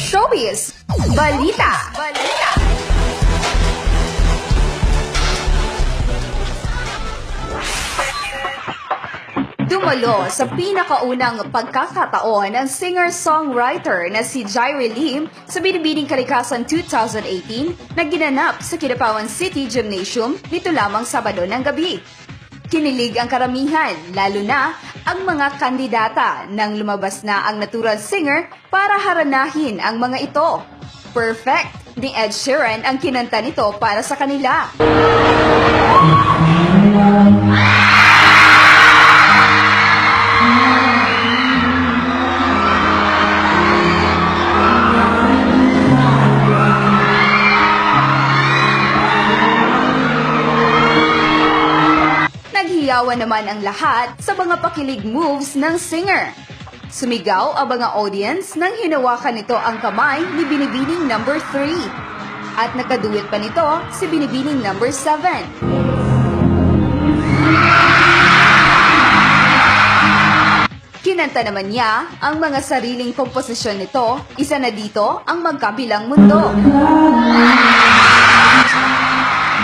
Showbiz Balita. Dumalo sa pinakaunang pagkakataon ang singer-songwriter na si Jyree Lim sa Binibining Kalikasan 2018 na ginanap sa Kidapawan City Gymnasium nito lamang Sabado ng gabi. Kinilig ang karamihan, lalo na ang mga kandidata nang lumabas na ang natural singer para haranahin ang mga ito. Perfect ni Ed Sheeran ang kinanta nito para sa kanila. Naghiyawan naman ang lahat sa mga pakilig moves ng singer. Sumigaw ang mga audience nang hinawakan nito ang kamay ni Binibining number 3. At nakaduet pa nito si Binibining number 7. Kinanta naman niya ang mga sariling komposisyon nito, isa na dito ang Magkabilang Mundo.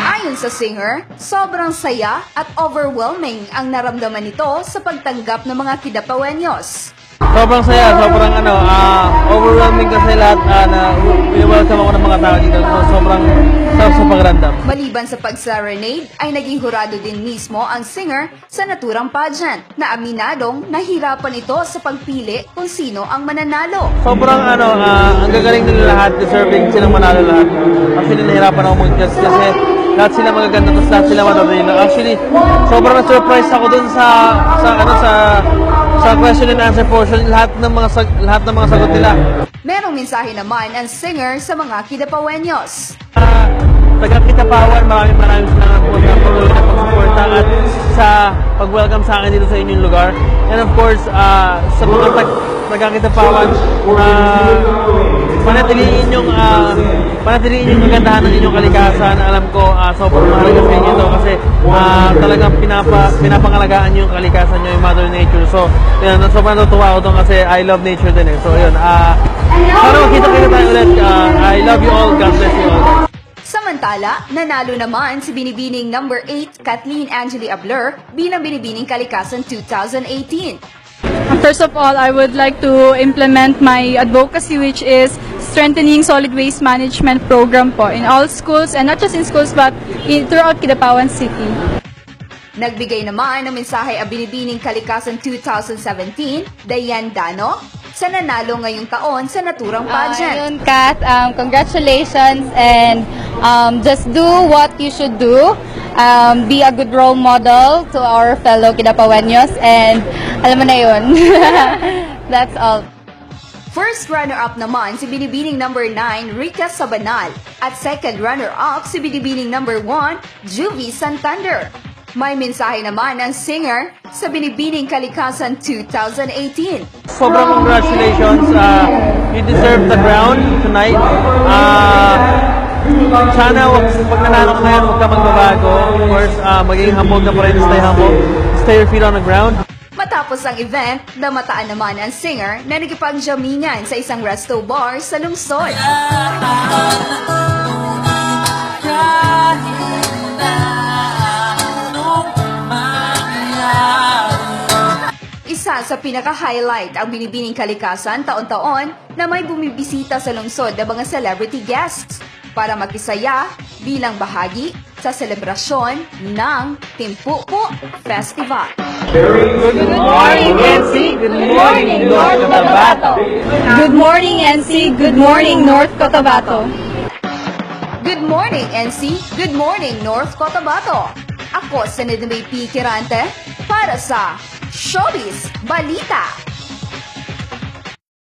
Ayon sa singer, sobrang saya at overwhelming ang naramdaman nito sa pagtanggap ng mga Kidapawenyos. Sobrang saya, sobrang overwhelming kasi lahat na welcome ako ng mga tao dito. So, sobrang sarap sa pagramdam. Maliban sa pag-serenade, ay naging hurado din mismo ang singer sa naturang pageant na aminadong nahirapan ito sa pagpili kung sino ang mananalo. Sobrang ang gagaling nila lahat, deserving silang manalo lahat. Actually, nahirapan ako mag-guess kasi lahat sila magaganda, tapos lahat sila matatino. Actually, sobrang na-surprise ako dun sa question and answer portion, lahat ng mga sagot nila. Merong mensahe naman ang singer sa mga Kidapawenyos. Taga-Kidapawan, maraming salamat po sa patuloy na pagsuporta at sa pag-welcome sa akin dito sa inyong lugar. And of course, sa mga taga-Kidapawan, panatiliin yung kagandahan ng inyong kalikasan. Alam ko, sobrang mahalaga sa inyo ito kasi talagang pinapangalagaan yung kalikasan nyo, yung Mother Nature. So, yun, sobrang natutuwa ako doon kasi I love nature din eh. So, yun, sana makita-kita tayo ulit. I love you all. God bless you all. Samantala, nanalo naman si Binibining number 8 Kathleen Angeli Abler bilang Binibining Kalikasan 2018. First of all, I would like to implement my advocacy, which is strengthening solid waste management program po in all schools, and not just in schools but throughout Kidapawan City. Nagbigay naman ng mensahe ang Binibining Kalikasan 2017, Dayan Dano, sa nanalo ngayong taon sa naturang pageant. Yun, Kat, congratulations, and just do what you should do. Be a good role model to our fellow Kidapawenyos, and alam mo na yun. That's all. First runner-up naman si Binibining number 9, Rica Sabanal, at second runner-up si Binibining number 1, Juvie Santander. May mensahe naman ang singer sa Binibining Kalikasan 2018. Sobrang congratulations. You deserve the crown tonight. Sana pag nanalo ka na yan, huwag ka magbabago. Of course, maging humble ka pa rin. Stay humble. Stay your feet on the ground. Matapos ang event, namataan naman ang singer na nagipagjamingan sa isang resto bar sa lungsod. Isa sa pinaka-highlight ang Binibining Kalikasan taon-taon na may bumibisita sa lungsod ng mga celebrity guests para makisaya bilang bahagi sa selebrasyon ng Timpupo Festival. Good morning, NC. Good morning, North Cotabato. Good morning, NC. Good morning, North Cotabato. Good morning, NC. Good morning, North Cotabato. Ako si Nedmay P. Kirante para sa Showbiz Balita.